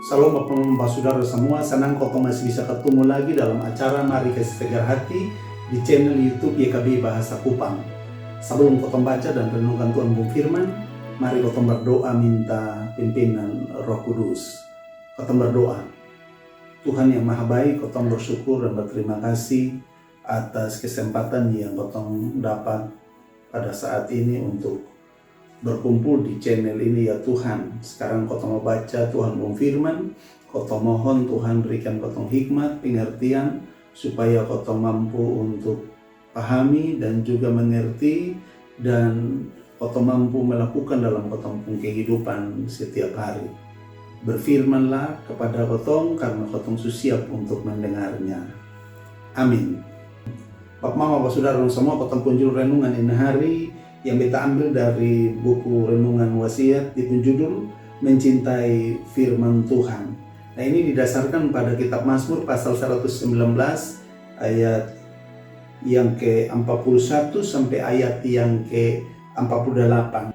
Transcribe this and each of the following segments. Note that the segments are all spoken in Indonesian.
Salam Bapak Saudara semua, senang kau masih bisa ketemu lagi dalam acara Mari Kasih Tegar Hati di channel YouTube YKB Bahasa Kupang. Sebelum kau baca dan renungkan Tuhan Bung Firman, mari kau berdoa minta pimpinan Roh Kudus. Kau berdoa. Tuhan yang Maha Baik, kau bersyukur dan berterima kasih atas kesempatan yang kau dapat pada saat ini untuk berkumpul di channel ini ya Tuhan. Sekarang kau mau baca Tuhan Bung Firman, kau mohon Tuhan berikan kau hikmat, pengertian, supaya kau mampu untuk pahami dan juga mengerti, dan kau mampu melakukan dalam kau kehidupan setiap hari. Berfirmanlah kepada kau karena kau siap untuk mendengarnya. Amin. Bapak Mama, Bapak Saudara semua, kau punjul renungan ini hari yang kita ambil dari buku Renungan Wasiat di judul Mencintai Firman Tuhan. Nah, ini didasarkan pada kitab Mazmur pasal 119 ayat yang ke-41 sampai ayat yang ke-48.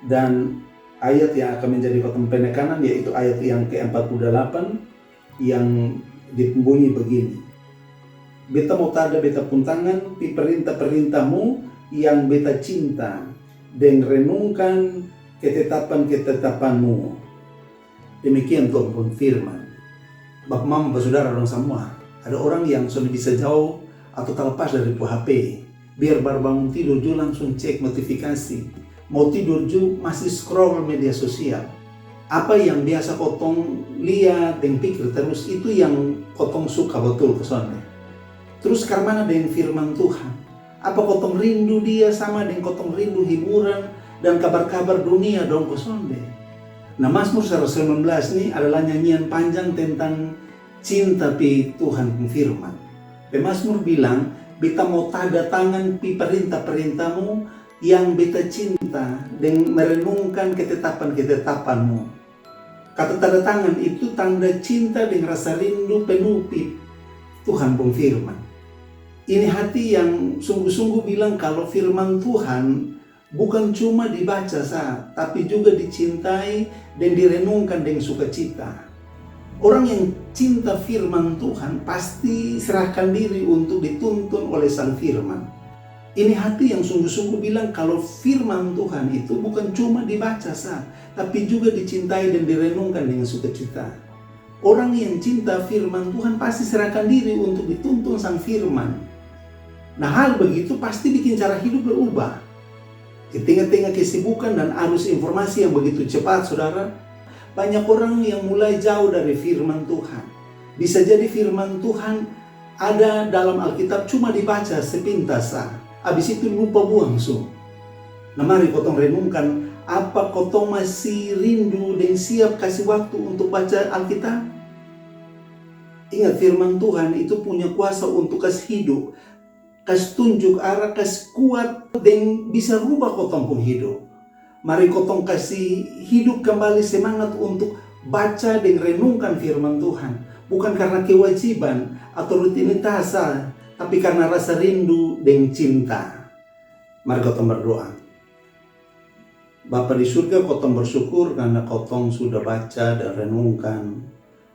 Dan ayat yang akan menjadi penekanan yaitu ayat yang ke-48 yang dibunyi begini. Beta mau tada beta pun tangan pi perintah-perintahmu yang beta cinta dan renungkan ketetapan-ketetapanmu. Demikian Tuhan pun firman. Bapak Mama, Bapak Saudara dong semua, ada orang yang sudah bisa jauh atau terlepas dari HP, biar baru bangun tidur juga langsung cek notifikasi, mau tidur juga masih scroll media sosial. Apa yang biasa kotong lihat dan pikir terus itu yang kotong suka betul kesannya. Terus karena dengan firman Tuhan, apa kotong rindu dia sama dengan kotong rindu hiburan dan kabar-kabar dunia dong kosonde. Nah, Mazmur 119 ini adalah nyanyian panjang tentang cinta pi Tuhan firman. Mazmur bilang, beta mau tanda tangan pi perintah-perintahmu yang beta cinta dan merenungkan ketetapan-ketetapanmu. Kata tanda tangan itu tanda cinta dan rasa rindu penuh pi Tuhan firman. Ini hati yang sungguh-sungguh bilang kalau firman Tuhan bukan cuma dibaca saja, tapi juga dicintai dan direnungkan dengan sukacita. Orang yang cinta firman Tuhan pasti serahkan diri untuk dituntun oleh sang firman. Ini hati yang sungguh-sungguh bilang kalau firman Tuhan itu bukan cuma dibaca saja, tapi juga dicintai dan direnungkan dengan sukacita. Orang yang cinta firman Tuhan pasti serahkan diri untuk dituntun sang firman. Nah, hal begitu pasti bikin cara hidup berubah. Di tengah-tengah kesibukan dan arus informasi yang begitu cepat, saudara, banyak orang yang mulai jauh dari firman Tuhan. Bisa jadi firman Tuhan ada dalam Alkitab cuma dibaca sepintas saja, habis itu lupa buang so. Nah, mari kotong renungkan, apa kotong masih rindu dan siap kasih waktu untuk baca Alkitab? Ingat, firman Tuhan itu punya kuasa untuk kasih hidup, kasih tunjuk arah, kasih kuat, dan bisa rubah kotong pun hidup. Mari kotong kasih hidup kembali semangat untuk baca dan renungkan firman Tuhan. Bukan karena kewajiban atau rutinitas, tapi karena rasa rindu dan cinta. Mari kotong berdoa. Bapa di surga, kotong bersyukur karena kotong sudah baca dan renungkan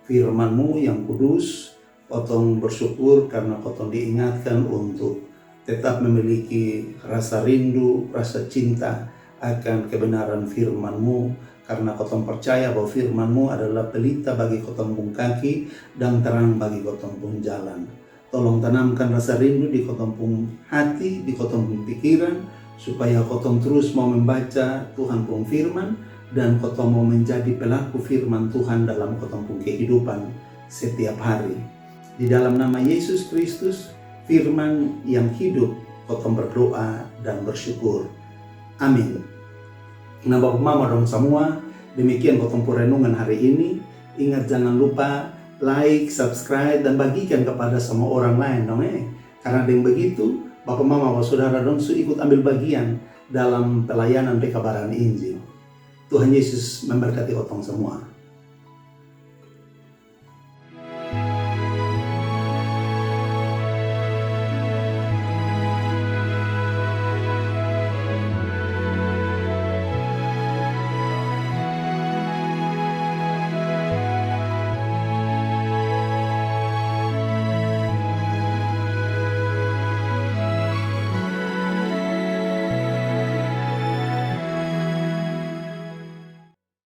firman-Mu yang kudus. Kotong bersyukur karena kotong diingatkan untuk tetap memiliki rasa rindu, rasa cinta akan kebenaran firman-Mu, karena kotong percaya bahwa firman-Mu adalah pelita bagi kotong pun kaki dan terang bagi kotong pun jalan. Tolong tanamkan rasa rindu di kotong pun hati, di kotong pun pikiran, supaya kotong terus mau membaca Tuhan pun firman dan kotong mau menjadi pelaku firman Tuhan dalam kotong pun kehidupan setiap hari. Di dalam nama Yesus Kristus, firman yang hidup, kotong berdoa dan bersyukur. Amin. Nah, Bapak Mama dong semua, demikian kotong renungan hari ini. Ingat, jangan lupa like, subscribe, dan bagikan kepada semua orang lain dong Karena dengan begitu, Bapak Mama, Bapak Saudara dong ikut ambil bagian dalam pelayanan pekabaran Injil. Tuhan Yesus memberkati kotong semua.